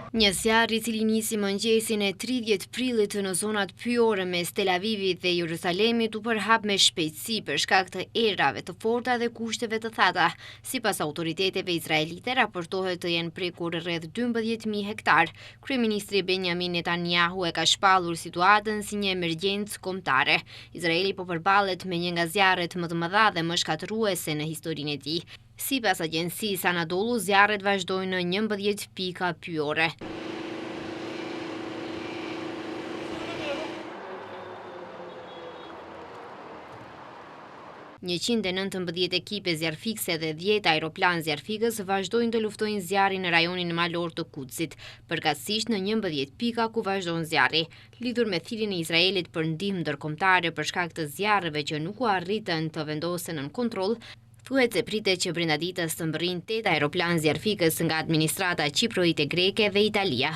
Një zjarr I cili nisi mëngjesin e 30 prillit në zonat pyjore mes Tel Avivit dhe Jerusalemit u përhap me shpejtësi për shkak të erave të forta dhe kushteve të thata. Sipas autoriteteve izraelite raportohet të jenë prekur rreth 12.000 hektar. Kryeministri Benjamin Netanyahu e ka shpallur situatën si një emergjencë kombëtare. Izraeli po përballet me një nga zjarret më të mëdha dhe më shkatërruese në historinë e tij. Sipas agjencisë Anadolu, zjarret vazhdojnë në 11 pika pyjore. «119 ekipe zjarrfikse dhe 10 aeroplan zjarrfikës vazhdojnë të luftojnë zjarrin në rajonin malor të Kutsit, përkatësisht në 11 pika ku vazhdon zjarri. Lidhur me thirrjen e Izraelit për ndihmë ndërkombëtare për shkak të zjarreve që nuk u arritën të vendosen nën kontroll, thuhet se pritet që brenda ditës të mbërrijnë 8 aeroplan zjarrfikës nga administrata qiproite greke dhe Italia.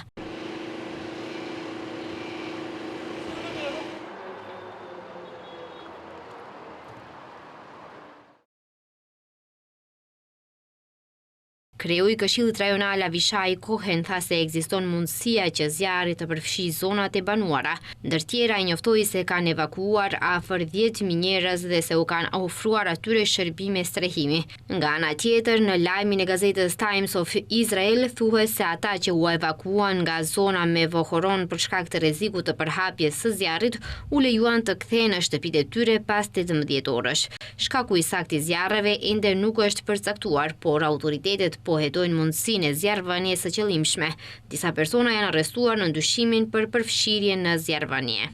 Kreu I Këshillit Rajonal Avishai Cohen tha se ekziston mundësia që zjarri të përfshijë zonat e banuara. Ndër tjera I njoftoi se kanë evakuuar afër 10.000 njerëz dhe se u kanë ofruar atyre shërbime strehimi. Nga ana tjetër, në lajmin e gazetës Times of Israel thuhet se ata që u evakuuan nga zona me Vohoron për shkak të rrezikut të përhapjes së zjarrit u lejuan të kthehen në shtëpitë e tyre pas 18 orësh. Shkaku I saktë I zjarreve ende nuk është përcaktuar, por autoritetet po hetojnë mundësinë e zjarrvënies së qëllimshme. Disa persona janë arrestuar në ndyshimin për përfshirje në zjarrvënie.